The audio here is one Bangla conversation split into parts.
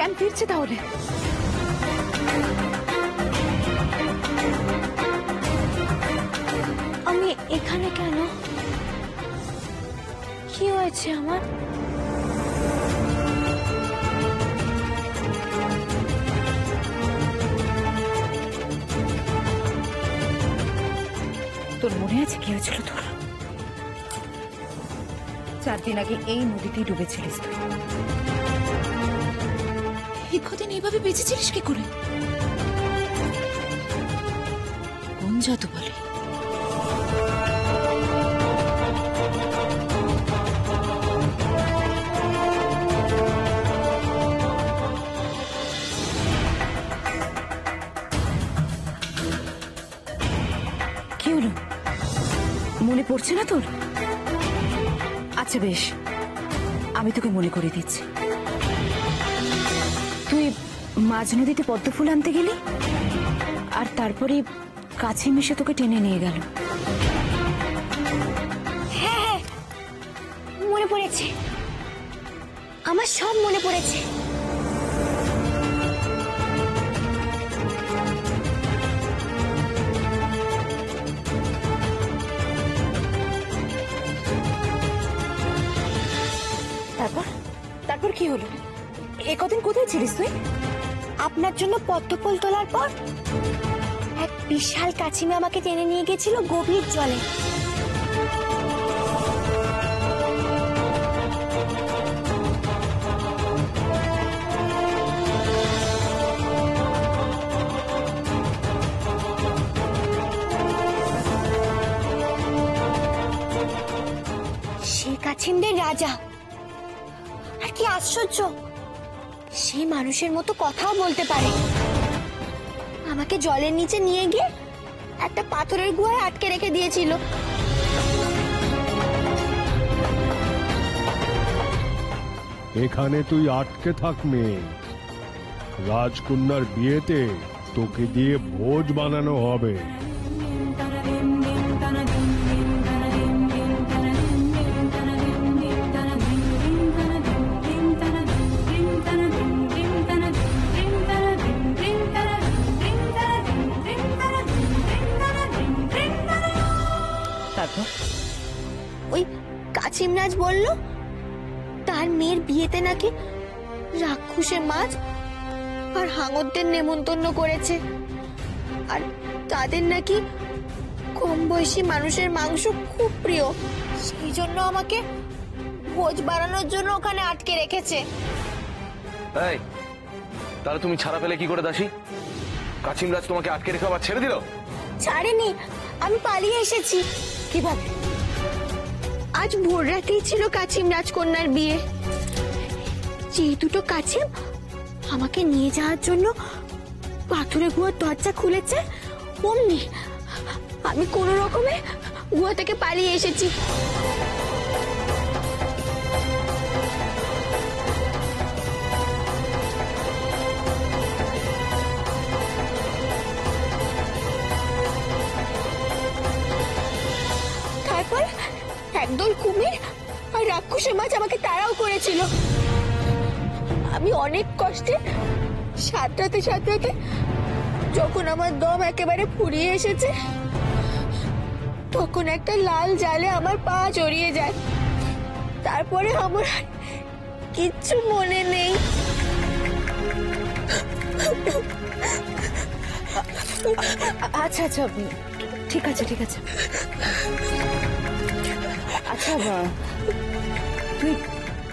জ্ঞান ফিরছে তাহলে? আমি এখানে কেন? কি হয়েছে আমার? তোর মনে আছে কি হয়েছিল তোর? 4 দিন আগে এই নদীতেই ডুবেছিলিস তুই। দীর্ঘদিন এইভাবে বেঁচেছিলিস কি করে? কোন জাদু বলে? কি হলো? মনে পড়ছে না তোর? আচ্ছা বেশ, আমি তোকে মনে করে দিচ্ছি। তুই মাঝ নদীতে পদ্ম ফুল আনতে গেলি, আর তারপরে কাছিম এসে তোকে টেনে নিয়ে গেল। হ্যাঁ, মনে পড়েছে, আমার সব মনে পড়েছে। তারপর কি হলো? কদিন কোথায় ছিলিস তুই? আপনার জন্য পদ্মফুল তোলার পর এক বিশাল কাছিমে আমাকে টেনে নিয়ে গেছিল গভীর জলে। সে কাছিমদের রাজা। আর কি আশ্চর্য, সে মানুষের মতো কথাও বলতে পারে। আমাকে জলের নিচে নিয়ে গিয়ে একটা পাথরের গুহায় আটকে রেখে দিয়েছিল। এখানে তুই আটকে থাক মেয়ে, রাজকন্যার বিয়েতে তোকে দিয়ে ভোজ বানানো হবে। ওই কাছিমরাজ বলল তার মেয়ের বিয়েতে নাকি রাক্ষসের মাছ আর হাঙরদের নেমন্তন্ন করেছে, আর তাদের নাকি কম বয়সী মানুষের মাংস খুব প্রিয়। সেই জন্য আমাকে ভোজ বানানোর জন্য ওখানে আটকে রেখেছে। এই, তাহলে তুমি ছাড়া পেলে কি করে দাসী? কাছিমরাজ তোমাকে আটকে রেখে আবার ছেড়ে দিল? ছাড়েনি, আমি পালিয়ে এসেছি। কিভাবে? আজ ভোর রাতেই ছিল কাছিম রাজকন্যার বিয়ে। যে দুটো কাছিম আমাকে নিয়ে যাওয়ার জন্য পাথরের গুহার দরজা খুলেছে, অমনি আমি কোনো রকমে গুহা থেকে পালিয়ে এসেছি। তারপর একদল কুমির আর রাক্ষসের মাছ আমাকে তাড়াও করেছিল। আমি অনেক কষ্টে সাঁতরাতে সাঁতরাতে যখন আমার দম একেবারে ফুরিয়ে এসেছে, তখন একটা লাল জালে আমার পা জড়িয়ে যায়। তারপরে আমার কিচ্ছু মনে নেই। আচ্ছা আচ্ছা, ঠিক আছে ঠিক আছে। আচ্ছা,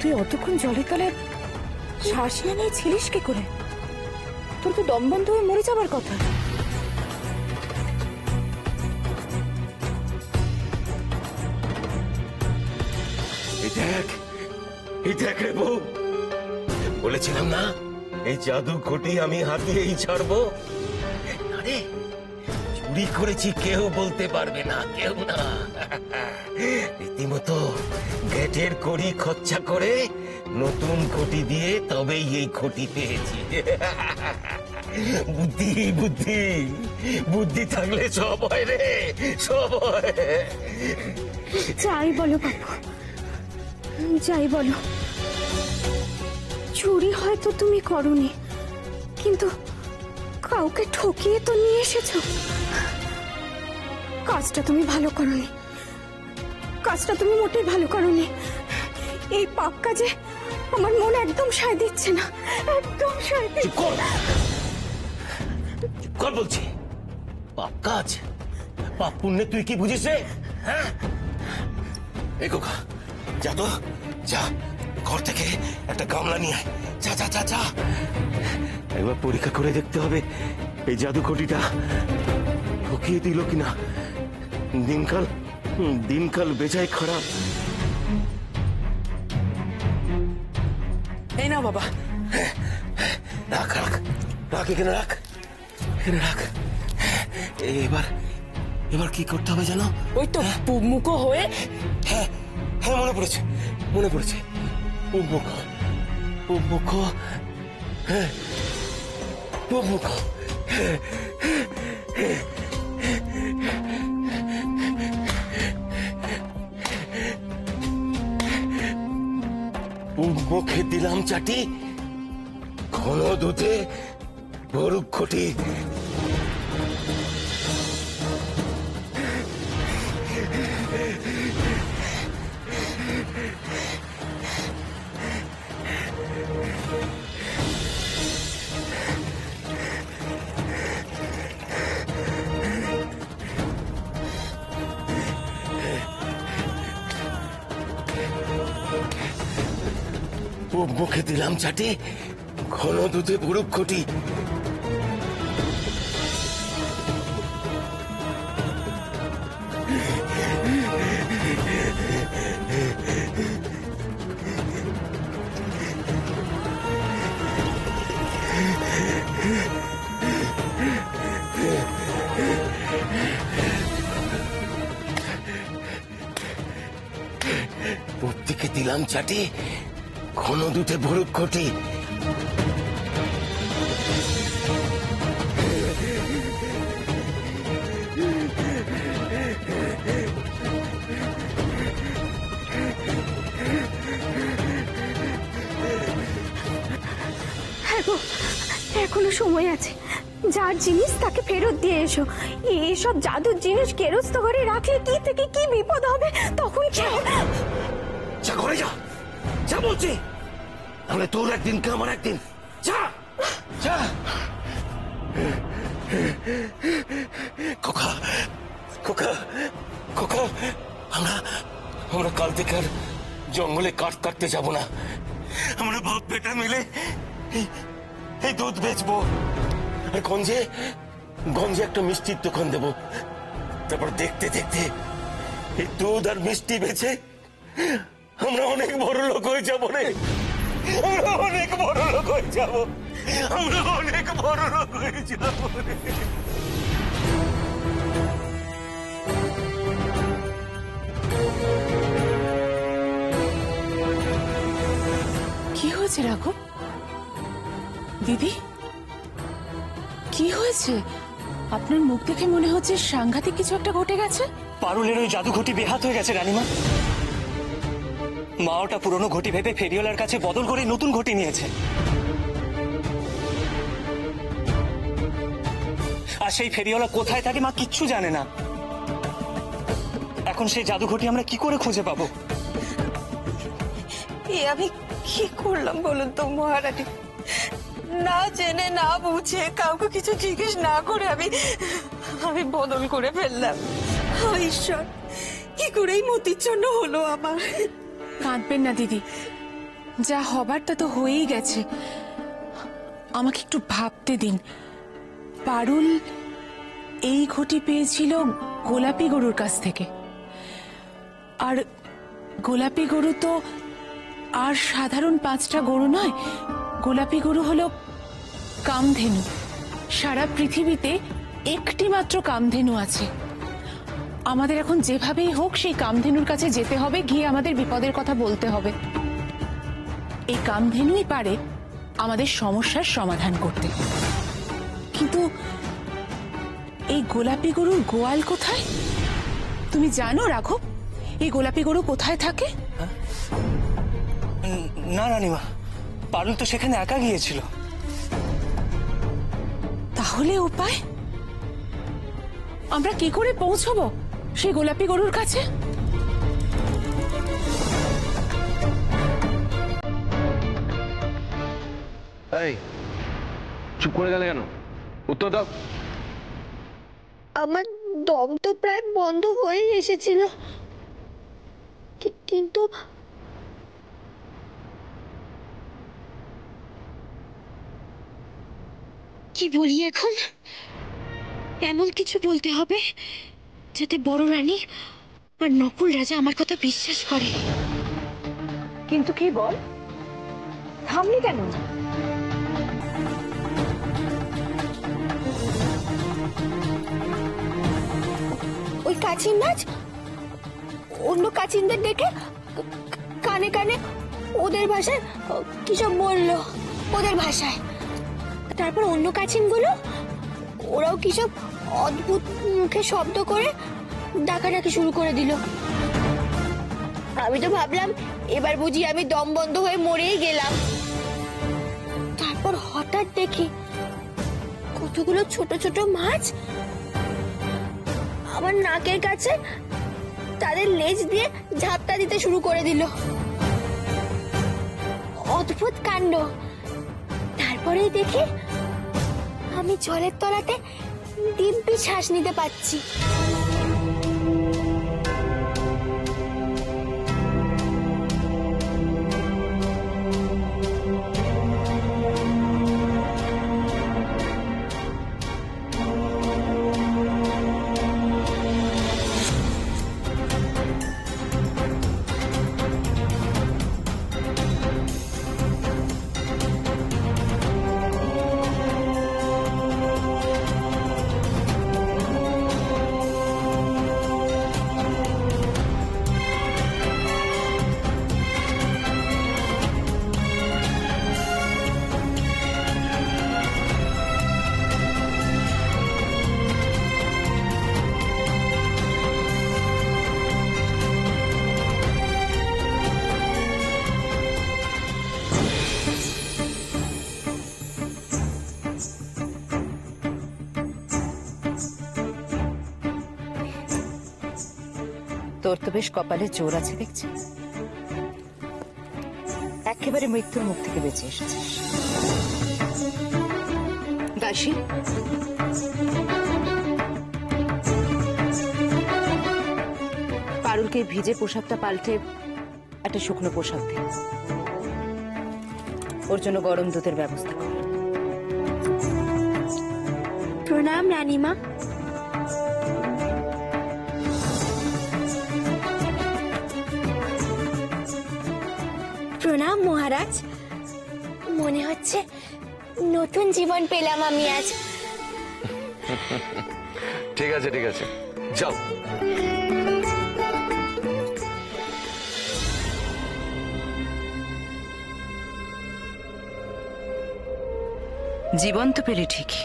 তুই অতক্ষণ জলের তলায় শ্বাস নিয়ে ছিলিস কি করে? তোর তো দম বন্ধ হয়ে মরে যাবার কথা। এই দেখ রে বউ, বলেছিলাম না এই জাদু ঘটি আমি হাতিয়েই ছাড়বো। আরে চুরি করেছি কেউ বলতে পারবে না, কেউ না। রীতিমতো গেটের কড়ি খরচা করে নতুন ঘটি দিয়ে তবেই এই ঘটি পেয়েছি। বুদ্ধি বুদ্ধি বুদ্ধি থাকলে সব হয় রে, সব হয়। যাই বলো বাপু, যাই বলো, চুরি হয়তো তুমি করনি, কিন্তু কাউকে ঠকিয়ে তো নিয়ে এসেছো। কাজটা তুমি ভালো করনি, কাজটা তুমি মোটেই ভালো করনি। এই পাপ কাজে আমার মন একদম সায় দিচ্ছে না, একদম সায় দিচ্ছে। চুপ কর বলছি। পাপ কাজ, পাপ পুণ্যে তুই কি বুঝিস রে? হ্যাঁ, এই খোকা, যা তো, যা ঘর থেকে একটা গামলা নিয়ে আয়। যা যা যা যা, একবার পরীক্ষা করে দেখতে হবে এই জাদুঘটিটা ঠকিয়ে দিল কিনা। দিনকাল বেজায় খারাপ। এই নাও বাবা। রাখ রাখ রাখ, এখানে রাখ, এখানে রাখ। এবার কি করতে হবে জানো? ওই তো মুখো হয়ে। হ্যাঁ হ্যাঁ, মনে পড়েছে, মনে পড়েছে। মুখ, হ্যাঁ, মুখ। মুখে দিলাম চাটি, ঘন দুধে গরু খটি। মুখে দিলাম চাটি, ঘন দুধে বুড়ুক খটি। প্রত্যেকে দিলাম চাটি, ঘন দুধে ভরুক ঘটি। হ্যাঁ গো, এখনো সময় আছে। যার জিনিস তাকে ফেরত দিয়ে এসো। এইসব জাদুর জিনিস গেরস্ত ঘরে রাখলে কি থেকে কি বিপদ হবে তখন কি? যা ঘরে যা, যা বলছি। তাহলে তোর একদিন কে আমার একদিন। যা যা। খোকা খোকা খোকা, আমরা কাল থেকে আর জঙ্গলে কাঠ কাটতে যাব না। আমরা বাপ বেটা মিলে এই দুধ বেচবো, আর গঞ্জে একটা মিষ্টির দোকান দেবো। তারপর দেখতে দেখতে এই দুধ আর মিষ্টি বেচে আমরা অনেক বড় লোক হয়ে যাবো রে। আমরা অনেক বড় লোক হয়ে যাবো, আমরা অনেক বড় লোক হয়ে যাবো রে। কি হয়েছে রাঘব? দিদি, কি হয়েছে? আপনার মুখ দেখে মনে হচ্ছে সাংঘাতিক কিছু একটা ঘটে গেছে। পারুলের ওই জাদু ঘটি বেহাত হয়ে গেছে রানীমা। মা ওটা পুরনো ঘটি ভেবে ফেরিওয়ালার কাছে বদল করে নতুন ঘটি নিয়েছে। আর সেই ফেরিওয়ালা কোথায় থাকে মা কিচ্ছু জানে না। এখন সেই জাদু ঘটি আমরা কি করে খুঁজে পাবো? আমি কি করলাম বলুন তো মহারানী? না জেনে না বুঝে কাউকে কিছু জিজ্ঞেস না করে আমি বদল করে ফেললাম। ঈশ্বর, কি করেই মতির জন্য হলো আমার। কাঁদবেন না দিদি, যা হবার তা তো হয়েই গেছে। আমাকে একটু ভাবতে দিন। পারুল এই ঘটি পেয়েছিল গোলাপি গরুর কাছ থেকে, আর গোলাপি গরু তো আর সাধারণ 5টা গরু নয়। গোলাপি গরু হলো কামধেনু। সারা পৃথিবীতে একটি মাত্র কামধেনু আছে। আমাদের এখন যেভাবেই হোক সেই কামধেনুর কাছে যেতে হবে, গিয়ে আমাদের বিপদের কথা বলতে হবে। এই কামধেনুই পারে আমাদের সমস্যার সমাধান করতে। কিন্তু এই গোলাপি গরুর গোয়াল কোথায়? তুমি জানো রাঘব, এই গোলাপি গরু কোথায় থাকে? না রানীমা, পারুল তো সেখানে একা গিয়েছিল। তাহলে উপায়? আমরা কি করে পৌঁছবো সেই গোলাপি গরুর কাছে? এই চুপ করে গেলে কেন? উত্তর দাও। আমার দম তো প্রায় বন্ধ হয়ে এসেছিল, কিন্তু কি বলি এখন? এমন কিছু বলতে হবে যাতে বড় রানী আর নকুল রাজা আমার কথা বিশ্বাস করে। কিন্তু কি বল, থামলি কেন? ওই কাচিমরাজ অন্য কাচিনদের দেখে কানে কানে ওদের ভাষায় কি সব বললো, ওদের ভাষায়। তারপর অন্য কাচিনগুলো ওরাও কি সব অদ্ভুত মুখে শব্দ করে ডাকাডাকি শুরু করে দিল। আমি তো ভাবলাম এবার বুঝি আমি দম বন্ধ হয়ে মরেই গেলাম। তারপর হঠাৎ দেখি কতগুলো ছোট ছোট মাছ আমার নাকের কাছে তাদের লেজ দিয়ে ঝাপটা দিতে শুরু করে দিল। অদ্ভুত কাণ্ড। তারপরেই দেখি আমি জলের তলাতে দিব্যি শ্বাস নিতে পারছি। তোর তো বেশ কপালে জোর আছে দেখছি, একেবারে মৃত্যুর মুখ থেকে বেঁচে এসেছিস। দাসী, পারুলকে ভিজে পোশাকটা পাল্টে একটা শুকনো পোশাক দে, ওর জন্য গরম দুধের ব্যবস্থা কর। প্রণাম রানীমা। প্রণাম মহারাজ। মনে হচ্ছে নতুন জীবন পেলাম আমি আজ। ঠিক আছে ঠিক আছে, যাও। জীবন তো পেলি ঠিকই,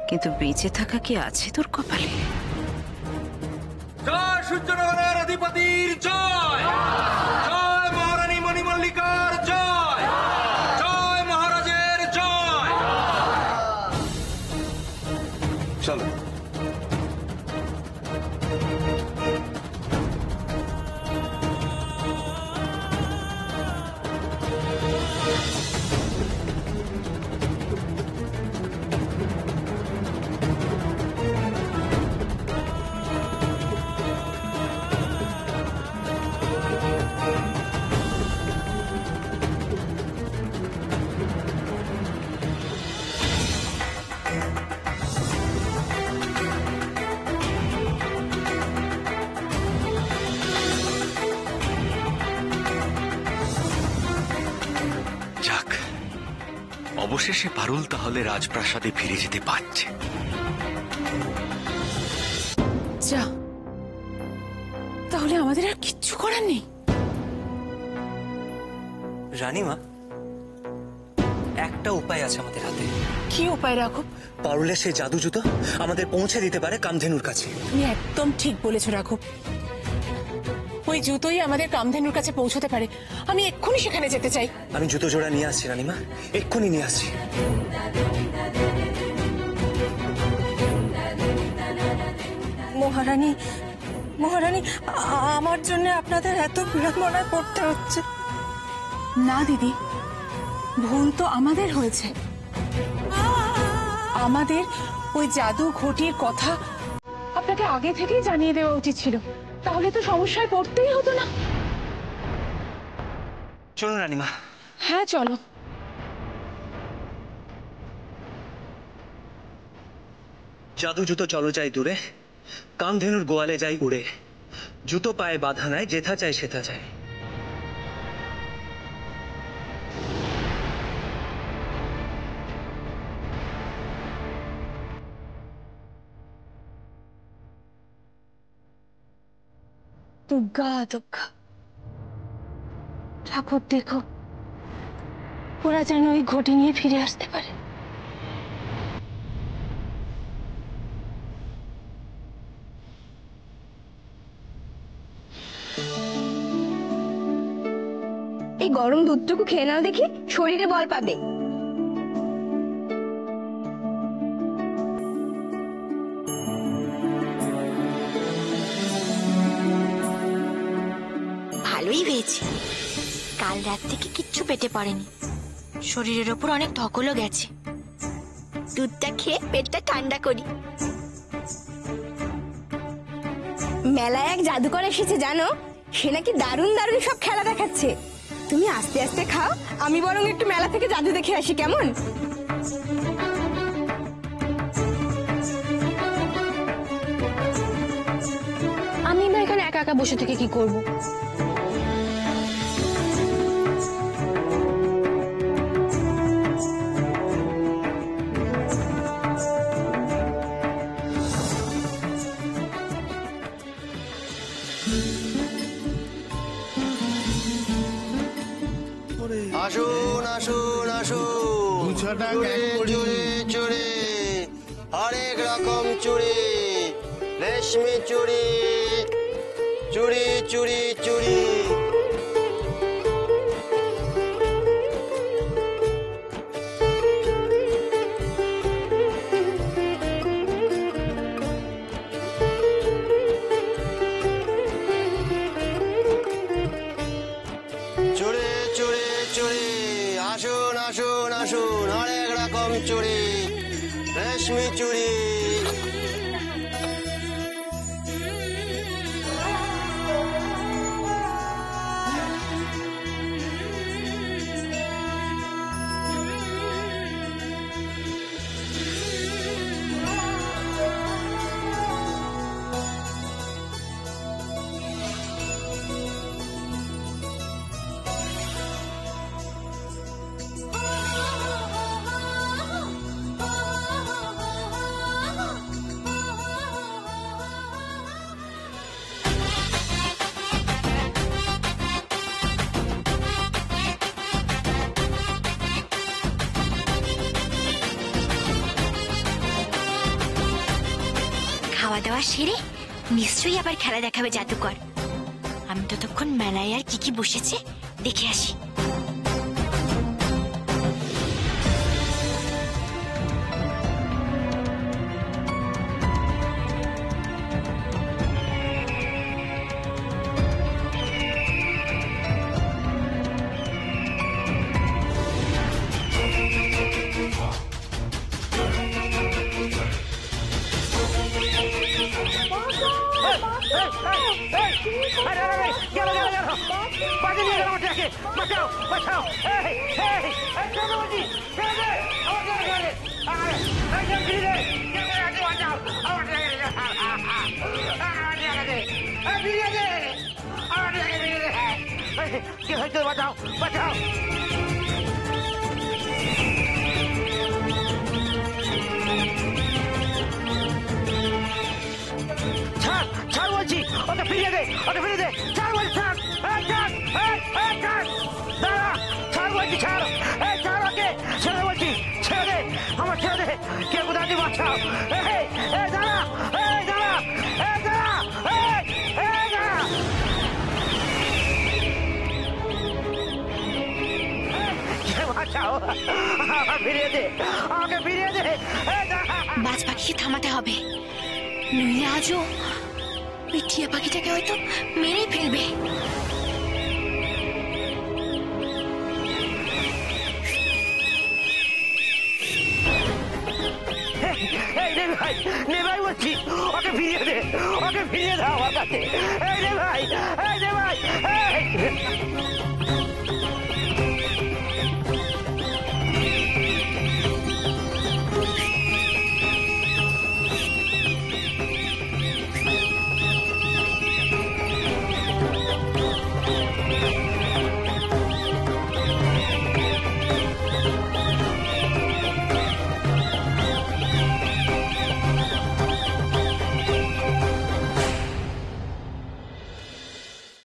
কিন্তু বেঁচে থাকা কি আছে তোর কপালে? জয় সূর্যনগরের অধিপতির জয়, জয় মহারানী মণিমল্লিকার জয়, জয় মহারাজের জয়। চলো। যাক, অবশেষে পারুল তাহলে রাজপ্রাসাদে ফিরে যেতে পারছে। যা, তাহলে আমাদের আর কিচ্ছু করার নেই। রানীমা, একটা উপায় আছে আমাদের হাতে। কি উপায় রাখো? পারুলের সেই জাদু জুতো আমাদের পৌঁছে দিতে পারে কামধেনুর কাছে। তুমি একদম ঠিক বলেছো রাঘব। ওই জুতোই আমাদের কামধেনুর কাছে পৌঁছতে পারে। আমি এক্ষুনি সেখানে যেতে চাই। আমি জুতো জোড়া নিয়ে আসছি রানীমা, এক্ষুনি নিয়ে আসছি। মহারানী, মহারানী, আমার জন্য আপনাদের এত বিড়ম্বনায় পড়তে হচ্ছে। না দিদি, ভুল তো আমাদের হয়েছে। আমাদের ওই জাদু ঘটির কথা আপনাকে আগে থেকেই জানিয়ে দেওয়া উচিত ছিল, তাহলে তো সমস্যায় পড়তেই হতো না। চলুন রানীমা। হ্যাঁ চলো। জাদু জুতো চলো যাই দূরে, কামধেনুর গোয়ালে যাই উড়ে, জুতো পায়ে বাধা নাই, যেথা চাই সেথা চাই। দুর্গা দুর্গা, ঠাকুর দেখো, ওরা যেন ওই ঘটি নিয়ে ফিরে আসতে পারে। এই গরম দুধটুকু খেয়ে নাও দেখি, শরীরে বল পাবে। ভালোই হয়েছে, কাল রাত থেকে কিচ্ছু পেটে পড়েনি, শরীরের ওপর অনেক ধকলও গেছে। দুধটা খেয়ে পেটটা ঠান্ডা করি। মেলায় এক জাদুকর এসেছে জানো, সে নাকি দারুণ দারুণ সব খেলা দেখাচ্ছে। তুমি আস্তে আস্তে খাও, আমি বরং একটু মেলা থেকে জাদু দেখে আসি, কেমন? আমি বা এখানে একা একা বসে থেকে কি করব? আসুন আসুন আসুন, চুড়ি চুড়ি, হরেক রকম চুড়ি, রেশমি চুড়ি, চুড়ি চুড়ি চুড়ি। চুড়ি চুড়ি চুড়ি, আসুন আসুন আসুন, হরেক রকম চুড়ি, রেশমি চুড়ি। খাওয়া দাওয়া সেরে নিশ্চয়ই আবার খেলা দেখাবে জাদুকর। আমি ততক্ষণ মেলায় আর কি কি বসেছে দেখে আসি। বাঁচাও বাঁচাও। ছাড় ছাড় বলছি, ওকে ফিরিয়ে দে, ওকে ফিরিয়ে দে, ছাড় বলছি, ছাড়, ছাড়, ছাড়, দাঁড়া, ছাড় বলছি, ছাড়, ছাড় ওকে, ছেড়ে বলছি, ছেড়ে দে, আমার ছেড়ে দে, কে কোথায় বাঁচাও, দাঁড়া, দাঁড়া, দাঁড়া, দাঁড়া। আমার ফিরিয়ে দে, আমাকে ফিরিয়ে দে। এই দাঁড়া। বাজ পাখিকে থামাতে হবে, নইলে আজও ওই টিয়া পাখিটাকে হয়তো মেরে ফেলবে। এই রে ভাই, নে ভাই বলছি, ওকে ফিরিয়ে দে, ওকে ফিরিয়ে দাও আমার কাছে। এই রে ভাই,